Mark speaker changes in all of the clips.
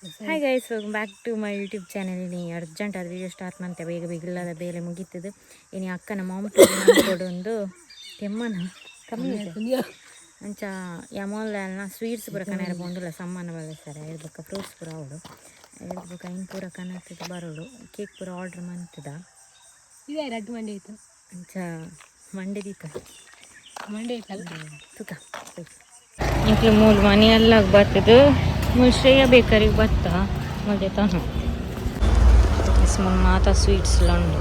Speaker 1: Hi guys, welcome back to my YouTube channel. ಇನಿ urgent ಅದು video start ಮಾಡ್ತೆ ಬೇಗ ಇಲ್ಲದ ಬೇಲೆ ಮುಗೀತದೆ. ಇನಿ ಅಕ್ಕನ ಮಾಮ್ ಕೊಡೊಂದು ತೆಮ್ಮನ ಕಮ್ಮಿ ಅಂಚ ಯಮೋಲ್ಲ ಸ್ವೀಟ್ಸ್ ಪೂರ ಕನ ಬಂದಿಲ್ಲ ಸಮ್ಮಾನ ಬೆಳೆಸ್ತಾರೆ ಹೇಳ್ಬೇಕು. ಫ್ರೂಟ್ಸ್ ಪೂರ ಅವಳು ಹೇಳ್ಬೇಕು. ಐನ್ ಪೂರ ಕನಕ್ತಿದ್ದು ಬರೋಡು ಕೇಕ್ ಪೂರ ಆರ್ಡ್ರ್ ಮಾಡ್ತದ
Speaker 2: ರಡ್ಡು ಮಂಡೆ ಆಯ್ತು
Speaker 1: ಅಂಚ ಮಂಡೆ ದೀಕ
Speaker 2: ಮಂಡೆ ಆಯ್ತಲ್ಲ
Speaker 1: ತುಕ ಇಂಕ್ಲು ಮೂಲ ಮನೆಯೆಲ್ಲ ಬರ್ತದೆ. ಮೂಲ ಶ್ರೇಯ ಬೇಕರಿಗೆ ಬತ್ತ ಮತ್ತೆ ತಾನು ಮಾತಾ ಸ್ವೀಟ್ಸ್ ಉಂಡು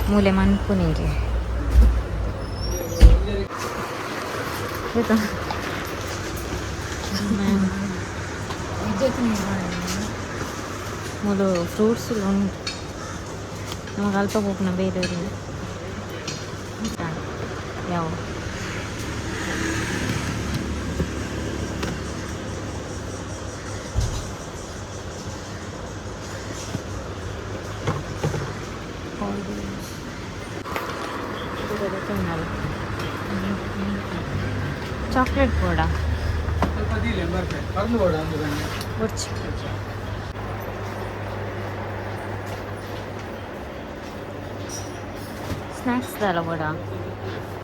Speaker 1: ಮೂಲೆ ಮನ್ಪುನಿಗೆ ಮೂಲು ಫ್ರೂಟ್ಸ್ ಉಂಟು ನಮಗೆ ಅಲ್ಪ ಹೋಗ್ನ ಬೇರೆಯವ್ರಿಗೆ ಯಾವ ಚಾಕ್ಲೇಟ್ ಬೋರ್ಡ ಸ್ನ್ಯಾಕ್ಸ್ ಅಲ್ಲ ಬೋಡ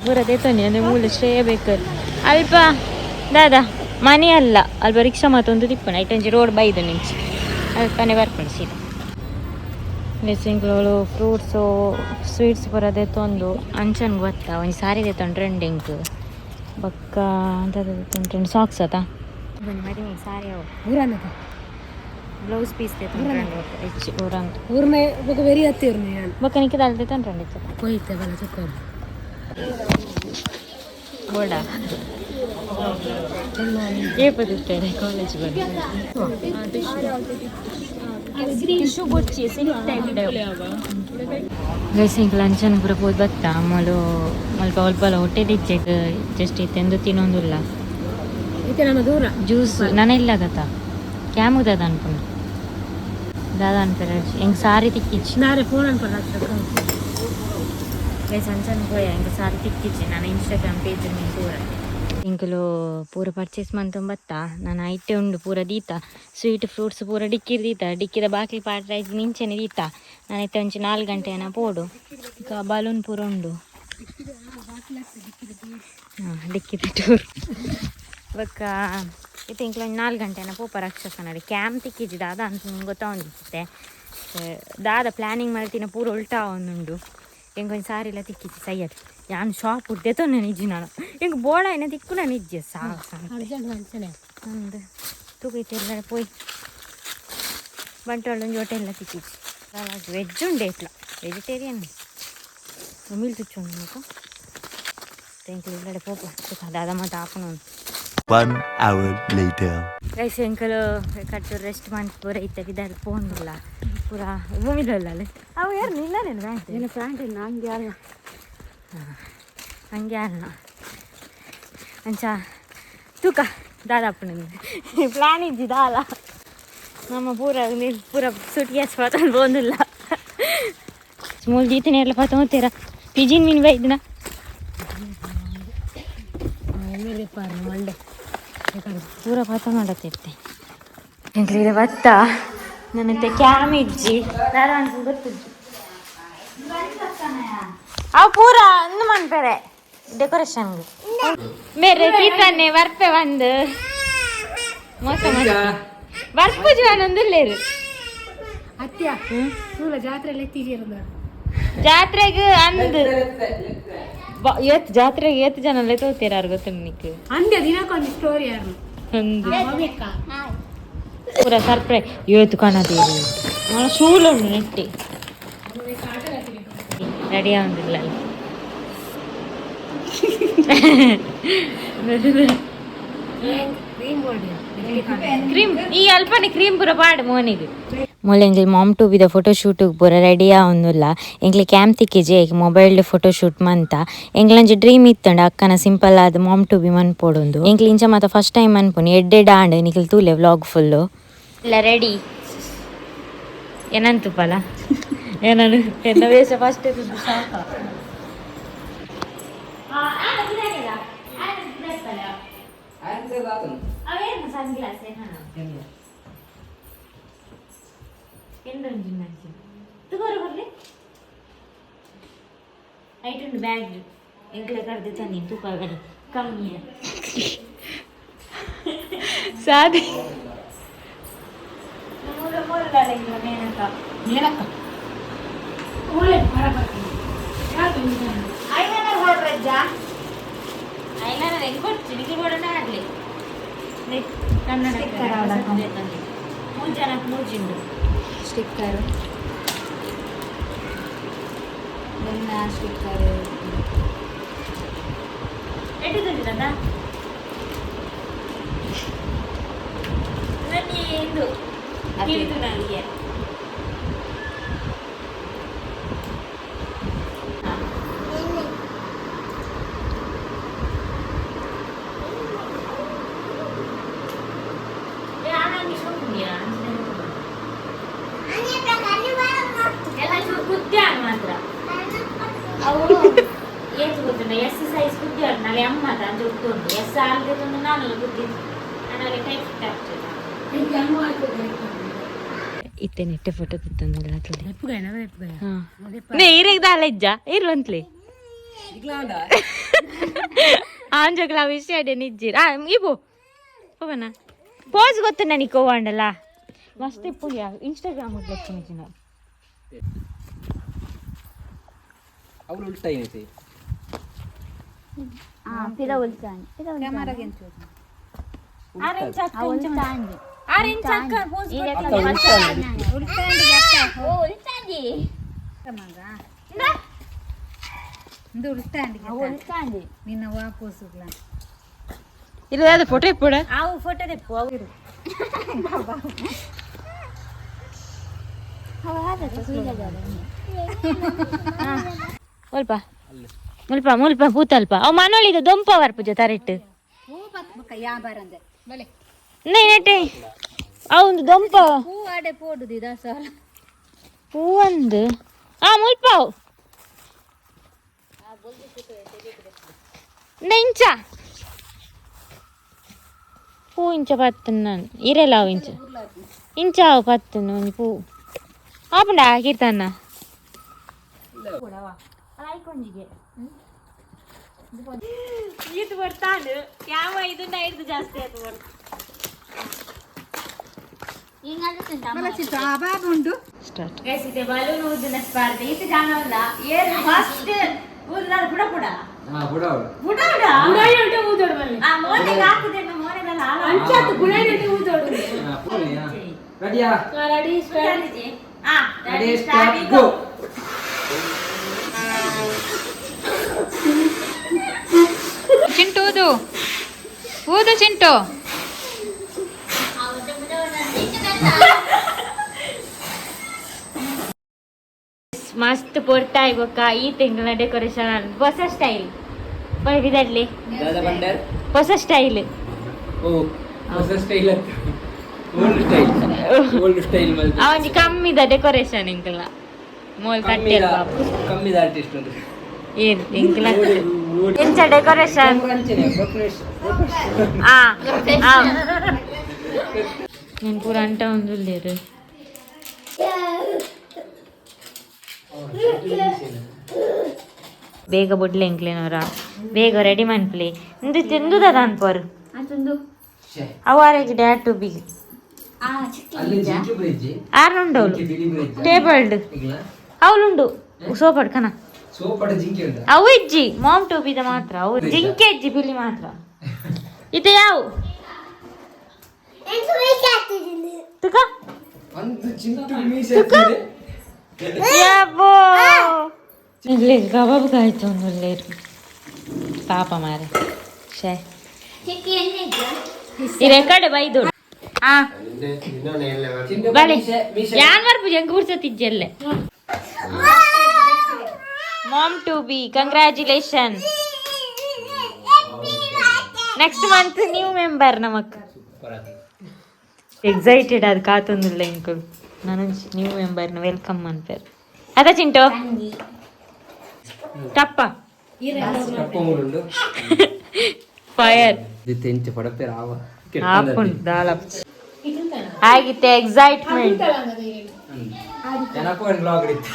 Speaker 1: ಬರೋದೇ ತಾನೆ ಅಂದರೆ ಮೂಲ ಶ್ರೇಯ ಬೇಕಲ್ಲಿ ಅಲ್ಪ ದಾದಾ ಮನೆ ಅಲ್ಲ ಅಲ್ಪ ರಿಕ್ಷಾ ಮತ್ತೊಂದು ತಿಪ್ಪಣ ಐಟಂಜಿ ರೋಡ್ ಬೈದು ನಿಂಚು ಅದಕ್ಕನೆ ಬರ್ಕೊಂಡು ಸೀದಾ ಲೆಸಿಂಗ್ಗಳು ಫ್ರೂಟ್ಸು ಸ್ವೀಟ್ಸ್ ಬರೋದೇ ತೊಂದು ಅಂಚನ್ಗೆ ಗೊತ್ತಾ ಒಂದು ಸಾರಿ ತೊಂದು ಟ್ರೆಂಡಿಂಗ್ ಬಕ್ಕ ಅಂತ ಟ್ರೆಂಡ್ ಸಾಕ್ಸ್ ಆತ ಬನ್ನಿ ಮರಿ ಸಾರಿ ಅವು
Speaker 2: ಊರನ್ನದ
Speaker 1: ಬ್ಲೌಸ್ ಪೀಸ್ ಹೆಚ್ಚು ಊರಂತ
Speaker 2: ಊರ್ಮೆ ಬೊಕ ವೆರಿ ಹತ್ತಿರ್ನಿ
Speaker 1: ಬಕ್ಕ ನಿಕ್ಕಿದ ಅಲ್ದೆ ತಂದ್ರಂಡಿ
Speaker 2: ಹೋಯ್ತೆ ಬಲ ಚುಕ್ಕೋರು
Speaker 1: ಬೋಡ ಏಪದಿರ್ತಾರೆ ಕಾಲೇಜ್ ಬಂದು ಟಿಶ್ಯೂ ಬೊಚ್ಚಿ ಗೈಸಿಂಗ್ ಲಂಚನ್ ಪೂರ ಪೋದು ಬತ್ತ ಅಮ್ಮಲು ಮಲ್ಪ ಅಲ್ಪಲ್ಲ ಹೊಟ್ಟೆ ದಿಚ್ಚೆಗೆ ಜಸ್ಟ್ ಇತ್ತೆಂದು ತಿನ್ನೊಂದಿಲ್ಲ
Speaker 2: ದೂರ
Speaker 1: ಜ್ಯೂಸ್ ನಾನೆಲ್ಲ ಗತ ಕ್ಯಾಮುದದ ಅನ್ಕೊಂಡು ದಾದ ಅನ್ಪೇರ ಹೆಂಗೆ ಸಾರಿ ತಿಕ್ಕಿಚ್ಚಿ
Speaker 2: ನಾರೇ ಫೋನ್ ಅನ್ಪಡ
Speaker 1: ಗೈಸ್ ಅಂಚನ್ ಪೋಯ ಹೆಂಗೆ ಸಾರಿ ತಿಕ್ಕಿಚ್ಚಿ ನಾನು ಇನ್ಸ್ಟಾಗ್ರಾಮ್ ಪೇಜ್ ನೀನು ಪೂರ ಇಂಕಲು ಪೂರ ಪರ್ಚೇಸ್ ಮಂತು ಬತ್ತ ನಾನು ಐಟೆ ಉಂಡು ಪೂರ ದೀತ ಸ್ವೀಟ್ ಫ್ರೂಟ್ಸ್ ಪೂರ ಡಿಕ್ಕಿರ್ ದೀತ ಡಿಕ್ಕಿದ ಬಾಕಿ ಪಾಟ್ರೆ ನಿಂಚೆನೆ ದೀತ ನಾನು ಐತೆ ಒಂಚು 4 ಗಂಟೆನ ಪೋಡು ಈಗ ಬಲೂನ್ ಪೂರ ಉಂಡು ಹಾಂ ಡಿಕ್ಕಿದ ಟೂರ್ ಬಕ್ಕ ಇತ್ತು ಇಂಕ್ಲ 4 ಗಂಟೆನ ಪೋಪ ರಕ್ಷಾಕ್ಕನ ಕ್ಯಾಮ್ ತಿಕ್ಕಿದ್ದಿ ದಾದ ಅಂತ ನಿಂಗೆ ಗೊತ್ತಾವಂದಿತ್ತೆ ದಾದ ಪ್ಲ್ಯಾನಿಂಗ್ ಮಾಡ್ತೀನಿ ಪೂರ ಉಲ್ಟಾ ಒಂದುಂಡು ಹೆಂಗೊಂದು ಸಾರಿ ಎಲ್ಲ ತಿಕ್ಕಿದ್ದಿ ಸೈಯದ್ ಯಾನು ಶಾಪ್ ಉಡ್ದೇತೋ ನಿಜ್ಜಿ ನಾನು ಹೆಂಗೆ ಬೋಳ ಏನ ತಿಕ್ಕು ನಾನು ನಿಜ್ಜೆ ಒಂದು ತೂಗೈತೆ ಎಲ್ಲ ಪೋಯ್ ಬಂಟೊಳ್ಳೊಂದು ಜೋಟೆ ಎಲ್ಲ ತಿಕ್ಕಿದ್ದಿ ವೆಜ್ ಉಂಡೆ ಇಟ್ಲ ವೆಜಿಟೇರಿಯನ್ ಮೀಲ್ ತುಚ್ಚುಂಡು మీకు ಥ್ಯಾಂಕ್ ಯು ಪೋಪ ದಾದ ಮತ್ತೆ ಹಾಕೋಣ
Speaker 3: 1 hour later.
Speaker 1: ಗೈಸ್ ಎಂಕಲು ಕಟ್ಟು ರೆಸ್ಟ್ ಮಾಡಿ ಪೂರ ಇತ್ತಾಗಿದ್ದಾರೆ ಫೋನಿಲ್ಲ ಪೂರ ಭೂಮಿದಲ್ಲ ಅವು ಯಾರು ನಿಲ್ಲನೇನು ಬ್ಯಾಂಕ್
Speaker 2: ಏನು ಪ್ಯಾಂಟ್ ಇಲ್ಲ ಹಂಗೆ ಅಲ್ಲ
Speaker 1: ಹಂಗೆ ಅಲ್ಲ ಅಂಚ ತೂಕ ದಾದಪ್ಪನ ಪ್ಲ್ಯಾನ್ ಇದ್ದಿದ್ದ ಅಲ್ಲ ನಮ್ಮ ಪೂರ ಪೂರ ಸುಟ್ಕೇಸ್ ಪತ್ತೊಂದು ಬಂದಿಲ್ಲ ಮೂಲ ದೀತನೇ ಎಲ್ಲ ಪತ್ತೋತೀರ ಪಿಜಿನ್ ಮೀನು ಬೈದಿನ
Speaker 2: ಮಂಡೆ
Speaker 1: ಪೂರ ಪಾತ ಮಾಡತ್ತಿರ್ತೆ ಎಂಕ್ಲಿದ ಭತ್ತ ನನ್ನತ್ತೆ ಕ್ಯಾಮ್ ಇಜ್ಜಿ ನಾನು ಅನ್ಕೊಂಡು ಗೊತ್ತಿಜ್ಜಿ ಅವು ಪೂರ ಒಂದು ಮನ್ಪೇರೆ ಡೆಕೋರೇಷನ್ಗೆ ಮೇರೆ ಕೀತನ್ನೆ ಬರ್ಪೆ ಒಂದು ಮೋಸ ಮಾಡಿ ಬರ್ಪುಜಿ ಒಂದು ಇಲ್ಲೇರು
Speaker 2: ಅತ್ಯ ಸೂಲ ಜಾತ್ರೆಯಲ್ಲಿ ಎತ್ತಿಗಿರಂದ
Speaker 1: ಜಾತ್ರೆಗೆ ಅಂದು ಇವತ್ತು ಜಾತ್ರೆಗೆ ಎಷ್ಟು ಜನ ಅಲ್ಲೇ ತೋತೀರ ಯಾರು ಗೊತ್ತ ನಿಕ್ಕೆ
Speaker 2: ಅಂದೆ ದಿನಕ್ಕೊಂದು ಸ್ಟೋರಿ ಯಾರು
Speaker 1: ಒಂದು ಪೂರ ಸರ್ಪ್ರೈಸ್ ಇವತ್ತು ಕಾಣತೀರಿ ಶೂಲ್ ಉಂಟು ನೆಟ್ಟಿ ರೆಡಿ ಆಗುದಿಲ್ಲ ಕ್ರೀಮ್ ಈ ಅಲ್ಪನೆ ಕ್ರೀಮ್ ಪೂರ ಪಾಡು ಮೋನಿಗೆ ಮೊನ್ನೆ ಎಂಗ್ಲಿ ಮಾಮ್ ಟು ಬಿದ ಫೋಟೋಶೂಟಿಗೆ ಪೂರ ರೆಡಿ ಆವೊಂದುಲ್ಲ ಎಂಗ್ಲಿ ಕ್ಯಾಮ್ ತಿಕ್ಕಿಜೆ ಮೊಬೈಲ್ ಫೋಟೋಶೂಟ್ ಮಂತ ಎಂಗ್ಲಂಜಿ ಡ್ರೀಮ್ ಇತ್ತಂಡ ಅಕ್ಕನ ಸಿಂಪಲ್ ಆದ ಮಾಮ್ ಟು ಬಿ ಮನ್ಪೊಡೊಂದು ಎಂಗ್ಲಿ ಇಂಚ ಮಾತ ಫಸ್ಟ್ ಟೈಮ್ ಅನ್ಪುನಿ ಎಡ್ಡೆ ಡಾಂಡ್ ನಿಖಿಲ್ ತೂಲೆ ವ್ಲಾಗ್ ಫುಲ್ಲು ಎಲ್ಲ ರೆಡಿ ಏನಂತುಪ್ಪಲ್ಲ ಏನನು ಎನ್ನ ವೇಷ ಫಸ್ಟ್ ಸಾಕ ಅವೇನು ಸನ್ಗ್ಲಾಸ್ ಐಟೊಂದು ಬ್ಯಾಗ್ ಎಂಕ್ಲೆ ಕರೆದು ತನ್ನಿ ತೂಕ ಕಮ್ಮಿ ಸಾಧಿ ಮೇನಕ ಐಲೈನರ್ ಹೊರಡ್ರಜ್ಜ ಐಲೈನರ್ ಹೆಂಗ್ ಕೊಡ್ತೀನಿ ಇದು ಕೊಡೋಣ ಆಗಲಿ ಕನ್ನಡ ಮೂರು ಜನಕ್ಕೆ ಮೂರು ಜಿಂಡು ಸ್ಟಿಕ್ಕರು ನನ್ನ ಸ್ಟಿಕ್ಕರು ಎಟ್ಟಿದ್ದ ಇದು ತಿಳಿದು ನನಗೆ ಮಾತ್ರ ಅವು ಏನು ಗೊತ್ತಿಲ್ಲ ಎಸ್ ಸೈಜ್ ಕುದ್ದಿ ನಲ್ಲಿ ಅಮ್ಮದ ಅಂತ ಉಂಟು ಎಸ್ ಆಲ್ಗೆ ನಾನು ಗೊತ್ತಿದ್ದು ನನಗೆ ಕೈ ಫಿಟ್ ಆಗ್ತದೆ ಇತ್ತೆ ನೆಟ್ಟೆ ಫೋಟೋ ತಿತ್ತಂದಲ್ಲ ಇರಗ್ದಾಲ ಇಜ್ಜ ಇರುವಂತ್ಲಿ ಆಂಜೋಗ್ಲ ವಿಷಯ ನಿಜ್ಜಿರ ಇವು ಹೋಗೋಣ ಪೋಸ್ ಗೊತ್ತು ನನಗೆ ಕೋವಾಂಡಲ್ಲ ಮಸ್ತ್ ಪುಣ್ಯ ಇನ್ಸ್ಟಾಗ್ರಾಮ್ ಲಕ್ಷಣ
Speaker 4: ಅವ್ರು ಉಲ್ಟಾ ಏನೈತಿ
Speaker 2: పిల్ల ఉల్చాండి కెమెరాకి ఎంత చూడండి
Speaker 1: ఆరెంజ్ చక్క
Speaker 2: ఉల్చాండి
Speaker 1: ఆరెంజ్ చక్క పోస్
Speaker 2: ఉల్చాండి చెప్తా ఓ ఉల్చాండి కమగా ఇందు ఉల్చాండి ఉల్చాండి నిన్న వాపోసుగ్లా
Speaker 1: ಇದು ಯಾವುದು ಫೋಟೋ ಇಪ್ಪುಡ ಆವು ಫೋಟೋ ತೆಪ್ಪು ಅವರು ಸ್ವಲ್ಪ ಮುಲ್ಪ ಮುಲ್ಪ ಪೂತಲ್ಪ ಅವು ಮನೋಳಿದ ದೊಂಪ ವರ್ಪುಜ ತರೆಟ್ಟು ನೆಟ್ಟೆ ಅವಂದು ದೊಂಪ
Speaker 2: ಹೂ ಆಡೆ ಪೋಡುದು ದಾಸವಾಳ
Speaker 1: ಹೂ ಒಂದು ಮುಲ್ಪ ಅವು ಇಂಚ ಪೂ ಇಂಚ ಪತ್ತನ್ನು ನಾನು ಇರಲ್ಲ ಅವು ಇಂಚ ಅವು ಪತ್ತನ್ನು ಒಂದು ಪೂ ಆಪುಂಡ ಕೀರ್ತನ್ನ ಕೊಂಜಿಗೆ ಇದು ಬರ್ತಾನು ಯಾವ ಇದನ್ನ ಹಿಡಿದು ಜಾಸ್ತಿ ಆಯ್ತು ಬಲೂನ್ ಊದಿನ ಸ್ಪರ್ಧೆ ಇದು ಜಾನವಲ್ಲ ಏರ್ ಫಸ್ಟ್ ಊದಿದಾರ ಬುಡ ಬುಡ ಬುಡ ಬುಡ ಬುಡ ಊದೋಡು ಬಲ್ಲಿ ಆ ಮೋನೆಗೆ ಹಾಕುದೆ ಮೋನೆಗೆಲ್ಲ ಅಂಚಾತು ಬುಡ ಊದೋಡು
Speaker 4: ರೆಡಿಯಾ
Speaker 2: ರೆಡಿ ಸ್ಟಾರ್ಟ್
Speaker 4: ರೆಡಿ ಸ್ಟಾರ್ಟ್ ಗೋ
Speaker 5: ಚಿಂಟು ಊದು ಊದು ಚಿಂಟು
Speaker 1: ಮಸ್ತ್ ಪೊರ್ತಾ ಇವಾಗ ಈ ತಿಂಗಳ ಡೆಕೋರೇಷನ್ ಹೊಸ ಸ್ಟೈಲ್ ಬರಲಿ ಹೊಸ ಸ್ಟೈಲ್
Speaker 4: ಹೊಸ ಸ್ಟೈಲ್ ಓಲ್ಡ್ ಸ್ಟೈಲ್
Speaker 1: ಅವನ್ ಕಮ್ಮಿದ ಡೆಕೋರೇಷನ್ ಇಂಕಲ್ಲ ಮೋಲ್ ಕಟ್ಟಿಲ್ಲ
Speaker 4: ಕಮ್ಮಿದ ಆರ್ಟಿಸ್ಟ್ ಅಂದ್ರೆ
Speaker 1: ಏನು ಇಂಕಲ ಎಂಚ ಡೆಕೋರೇಷನ್ నేను పూర అంటా ఉంది లేరు ಬೇಗ ಬುಡ್ಲೆ ಎಂಕ್ಲೇನವರ ಬೇಗ ರೆಡಿ ಮನ್ಪ್ಲೆ ಇಂದು ತಿಂದುದ ಅನ್ಪರು ಅವಾರಿಗೆ ಡ್ಯಾಡ್ ಟು ಬಿ ಆರ್ನುಂಡವಳು ಟೇಬಲ್ಡ್ ಅವಳುಂಡು ಸೋಪಡ್ ಕನ ಅವು ಇಜ್ಜಿ ಮಾಮ್ ಟು ಬಿದ ಮಾತ್ರ ಅವು ಜಿಂಕೆ ಇಜ್ಜಿ ಬಿಲಿ ಮಾತ್ರ ಇದು ಯಾವ ತುಕ ಕಬಾಬ್ ಕಾಯ್ತು ಒಂದೊಳ್ಳೆರು ಪಾಪ ಮಾರೆ ಶೇ ಈ ರೆಕಾರ್ಡ್ ಬೈದು ಬಳಿ ಯಾನ್ ಬರ್ಪುಜ ಹೆಂಗ್ ಕೂರ್ಸತ್ತಿಜ್ಜಲ್ಲೇ mom to be congratulation next month new member ನಮಕ್ ಎಕ್ಸೈಟೆಡ್ ಅದು ಕಾತೊಂದಿಲ್ಲ ಇಂಕು ನಾನು ನ್ಯೂ ಮೆಂಬರ್ನ ವೆಲ್ಕಮ್ ಅನ್ಪೇರು ಅದ ಚಿಂಟು ಟಪ್ಪ ಫೈರ್ ಆಪುಂಡು ದಾಳ ಆಗಿತ್ತೆ ಎಕ್ಸೈಟ್ಮೆಂಟ್
Speaker 4: ಜನಪ್ಪ ಬ್ಲಾಗ್ ಇತ್ತು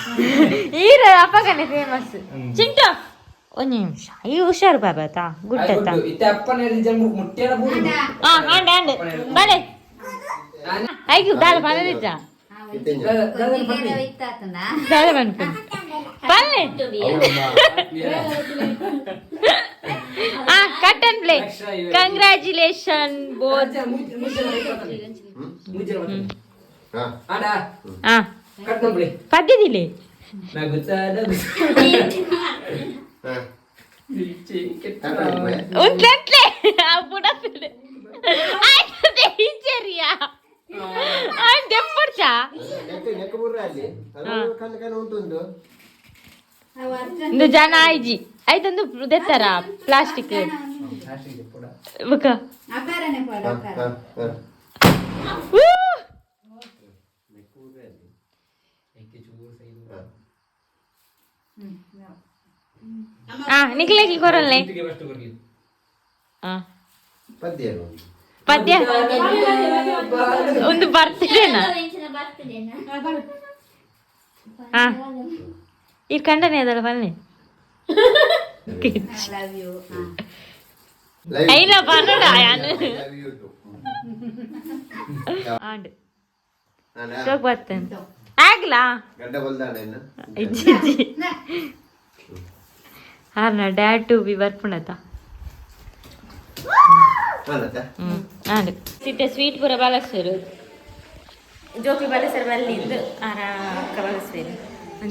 Speaker 1: ಈರ ಅಪ್ಪಗನೆ ಫೇಮಸ್ ಚಿಂಟು ಒಂದು ನಿಮಿಷ ಈ ಹುಷಾರು ಬಾಬಾತಾ ಗುಡ್ಡತ್ತ
Speaker 4: ಇತ್ತೆ ಅಪ್ಪನ ಜನ ಮುಟ್ಟಿಯನ ಬೂದು
Speaker 1: ಆಂಡ್ ಬಲೆ ಐದು ದಾಲ್ ಬಂದಿದ್ದ ದಾಲ್ ಬಂದ್ಕೊಂಡು ಬಲ್ಲೆ cut and play congratulation both ಪದ್ಯದಿಲ್ಲ ఉంట్లే అప్పుడు అయితే ఇచ్చేరియా అంటే ఎప్పుడుచా నువ్వు జన ఐజీ అయితే నువ్వు తెస్తారా ప్లాస్టిక్ ನಿಕ್ಲೇಕಿ ಕೊರಲ್ಲೆ ಪದ್ಯ ಒಂದು ಬರ್ತಿದೇನಾ ಈ ಕಂಡನೆ ಅದಲ್ಲ ಬನ್ನಿ అయిన పనుడా ఆండ్ సోక్ బత్తన్ ಆಗ್ಲಾ
Speaker 6: ಗಡ್ಡ ಬಲ್ದಾನೇನ
Speaker 1: ಇಜ್ಜಿ ಹಾರ್ನ ಡ್ಯಾಡ್ ಟು ಬಿ ಬರ್ಪುಣತ
Speaker 6: ಹಾನತ
Speaker 1: ಆಂಡ್ ಸಿಟ್ಟೆ ಸ್ವೀಟ್ ಪೂರ ಬಾಲಸ್ವರು ಜೋಕಿ ಬಾಲಸರ್ ಬಲ್ಲಿಂದು ಆರ ಅಕ್ಕ ಬಾಲಸ್ವೇರು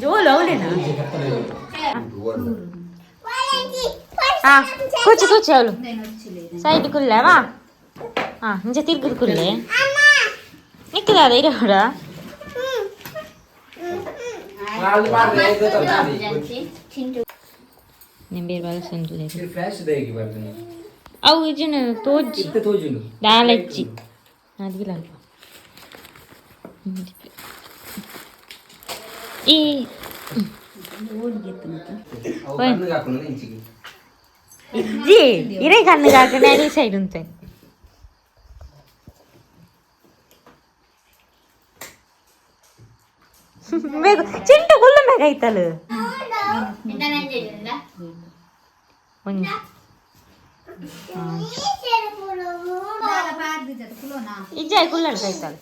Speaker 1: ಜೋಲು ಅವಳೇನಾ ಕೂಚು ಕೂಚು ಅವಳು ಸೈಡ್ ಕುಲ್ಲೆವಾ ಇಂಚ ತಿರ್ಗುದು ಕುಲ್ಲೆ ನಿಕ್ಕದಾದ ಇರೋಡ ನಿಂಬೇರು ಬಾಲಸಂದು ಅವು ಜನ ತೋಜಿ ದಾಲಜ್ಜಿ ಅದಿಲ್ಲ ಈ ಇಜ್ಜಿ ಇರೇ ಕಣ್ಣಿಗೆ ಹಾಕನೆ ಅದೇ ಸೈಡ್ ಉಂಟೆ ಬೇಕು ಚಿಂಟು ಗುಳ್ಳ ಮ್ಯಾಗ ಐತಲ್ಲ ಇಜ್ಜಾಯ್ ಕುಳ್ಳಡ್ಕ ಐತಲ್ಲ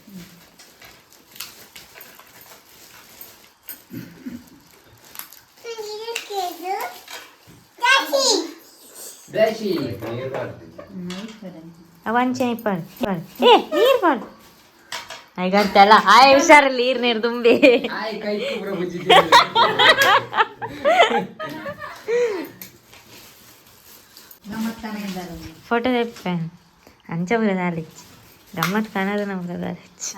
Speaker 1: ಅವಂಚನೆ ಪಡ್ ಏ ನೀರ್ ಪಡ್ ಆಯ್ಗಂತಲ್ಲ ಆಯ್ ಹುಷಾರಲ್ಲಿ ನೀರ್ ತುಂಬಿ ಫೋಟೋ ತೆಪ್ಪೆ ಅಂಚ ಬರದಾಲಿಚ್ಚಿ ಗಮ್ಮತ್ ಕಾಣೋದು ನಮ್ಗೆ ಬರದಾಲಿಚ್ಚಿ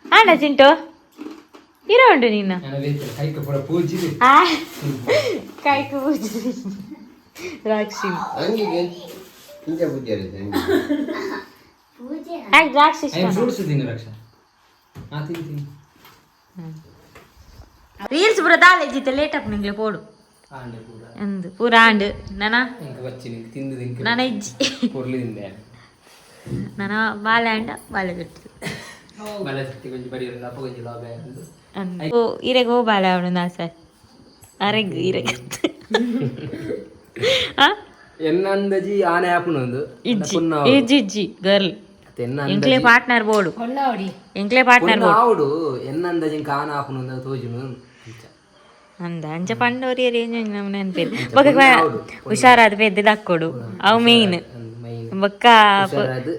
Speaker 1: ಆಡ ಚಿಂಟು ಇರೋ ಉಂಟು ನೀನು ಕಾಯ್ಕು ಪೂಜಿ ರಾಕ್ಷಿ ರಾಕ್ಷಿ ರೀಲ್ಸ್ ಪೂರ ದಾಲೆಜ್ಜಿತ್ತೆ ಲೇಟ್ ಅಪ್ ನಿಂಗ್ಲೆ ಪೋಡು ಎಂದು ಪೂರ ಆಂಡ್ ನನ ನನ ಇಜ್ಜಿ ನನ ಬಾಲೆ ಆಂಡ ಬಾಲೆ ಬಿಟ್ಟು ಇರೆಗೆ ಹೋ ಬಾಲೆ ಅವಳು ನಾ ಸರ್ ಅರೆಗ್ ಇರೆಗೆ
Speaker 4: ಎನ್ನಂದಜಿ ಆನೆ ಆಪುನೊಂದು
Speaker 1: ಇಜ್ಜಿ ಗರ್ಲ್ ಎಂಕ್ಲೆ ಪಾರ್ಟ್ನರ್ ಬೋಡು ಎಂಕ್ಲೆ ಪಾರ್ಟ್ನರ್
Speaker 4: ಬೋಡು ಎನ್ನಂದಜಿ ಕಾನ ಆಪುನೊಂದು ತೋಜುನು
Speaker 1: ಅಂದ ಅಂಚ ಪಂಡೋರಿ ರೇಂಜ್ ನಮ್ಮ ನೆನಪೇರು ಬೊಕ್ಕ ಹುಷಾರಾದ ಪೆದ್ದು ದಕ್ಕೊಡು ಅವು ಮೇಯ್ನ್ ಬೊಕ್ಕ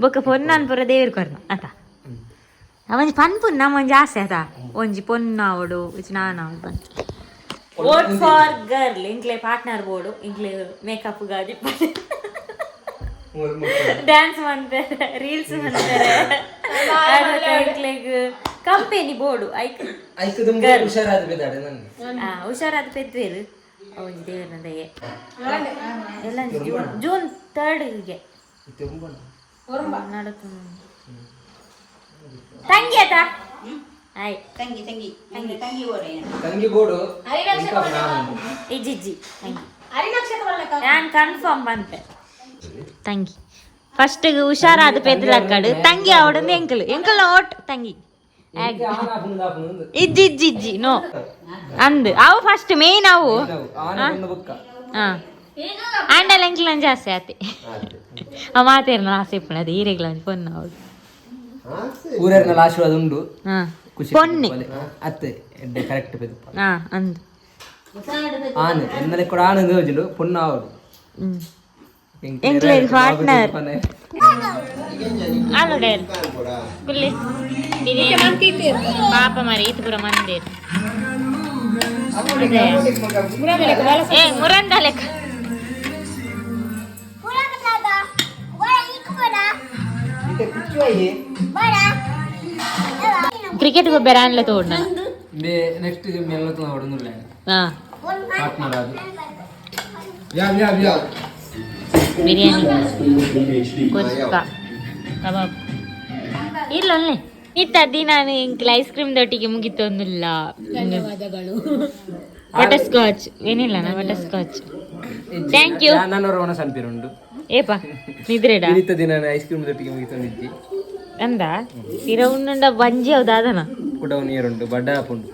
Speaker 1: ಬೊಕ್ಕ ಪೊನ್ನಾನ್ ಪೂರ ದೇವ್ರ ಕೊರ್ನ ಆತ ಅವಂಜಿ ಪನ್ಪುನ್ ನಮ್ಮೊಂಜಿ ಆಸೆ ಆತ ಒಂಜಿ ಪೊನ್ನಾವಡು ನಾನು ಬಂತು ವೋಟ್ ಫಾರ್ ಗರ್ಲ್ ಇಂಕ್ಲೆ ಪಾರ್ಟ್ನರ್ ಬೋಡು ಇಂಕ್ಲೆ ಮೇಕಪ್ ಗಾದಿ ಡ್ಯಾನ್ಸ್ ಮಾಡ್ತಾರೆ ರೀಲ್ಸ್ ಮಾಡ್ತಾರೆ ಕಂಪೆನಿ ಬೋರ್ಡು ಹುಷಾರಾದ ಪೆದ್ವೇರು ಅವನು ದೇವರ ದಯೆ ಎಲ್ಲ ಜೂನ್ 3ಗೆ ನಡತು ತಂಗಿ ಆತ ಆಯ್ ತಂಗಿ ತಂಗಿ ತಂಗಿ ತಂಗಿ
Speaker 4: ತಂಗಿ ಬೋರ್ಡು
Speaker 1: ಇಜ್ಜಿ ತಂಗಿ ನಾನು ಕನ್ಫರ್ಮ್ ಬಂತೆ ತಂಗಿ ಫಸ್ಟ್ ಹುಷಾರಾದ ಪೆದ್ದಲಕ್ಕಡು ತಂಗಿ ಅವಡೊಂದು ಎಂಕಲ್ ಓಟ್ ತಂಗಿ ಇಜ್ಜಿ ಇಜ್ಜಿ ಇಜ್ಜಿ ನೋ ಅಂದು ಅವು ಫಸ್ಟ್ ಮೇನ್ ಅವು ಆಂಡಲ್ ಎಂಕ್ಲ ಜಾಸ್ತಿ ಆತಿ ಆ ಮಾತೇರ್ನ ಆಸೆ ಇಪ್ಪಣದು ಈರೆಗ್ಲ ಪೊನ್ನ ಅವಳು
Speaker 4: ಊರಿನ ಆಶೀರ್ವಾದ ಉಂಡು
Speaker 1: ಪೊನ್ನೆ
Speaker 4: ಅತ್ತೆ ಎಡ್ಡೆ ಕರೆಕ್ಟ್ ಪೆದು
Speaker 1: ಅಂದು
Speaker 4: ಆನೆ ಎನ್ನಲೆ ಕೂಡ ಆನಂದ ಹೋಜಿಲು ಪೊನ್ನ ಅವಳು
Speaker 1: ಎಂಕ್ಲೆ ಪಾರ್ಟ್ನರ್ ಆಲೋಡೇರ್ ಕುಲ್ಲಿ ಪಾಪ ಮರಿ ಈತ ಪುರ ಮಂದಿರ್ ಏ ಮುರಂದ ಲೆಕ್ಕ ಕ್ರಿಕೆಟ್ ಬೇರೆ ಆನ್ಲೆ ತೋಡ್ನ
Speaker 4: ನೆಕ್ಸ್ಟ್ ಎಲ್ಲ ಹೊಡೆದಿಲ್ಲ
Speaker 1: ಹಾ
Speaker 4: ಪಾರ್ಟ್ನರ್ ಅದು
Speaker 1: ಬಿರಿಯಾನಿ ಕೊಸ್ಕ ಕಬಾಬ್ ಇಲ್ಲ ಅಲ್ಲೇ ಇತ್ತದ್ದಿ ನಾನು ಇಂಕ್ಲ ಐಸ್ ಕ್ರೀಮ್ ದೊಟ್ಟಿಗೆ ಮುಗಿತೊಂದಿಲ್ಲ ಬಟರ್ ಸ್ಕಾಚ್ ಏನಿಲ್ಲ ನಾ ಬಟರ್ ಸ್ಕಾಚ್ ಥ್ಯಾಂಕ್ ಯು
Speaker 4: ನನ್ನವರ ಸಂಪಿರುಂಡು
Speaker 1: ಏಪಾ ನಿದ್ರೆಡ
Speaker 4: ಇನಿತ ದಿನ ಐಸ್ ಕ್ರೀಮ್ ದೊಟ್ಟಿಗೆ ಮುಗಿತೊಂದಿದ್ದಿ
Speaker 1: ಅಂದ ಸಿರ ಉಂಡುಂಡ ಬಂಜಿ ಹೌದಾದನ
Speaker 4: ಕೂಡ ನೀರುಂಡು ಬಡ್ಡ ಹಾಪುಂಡು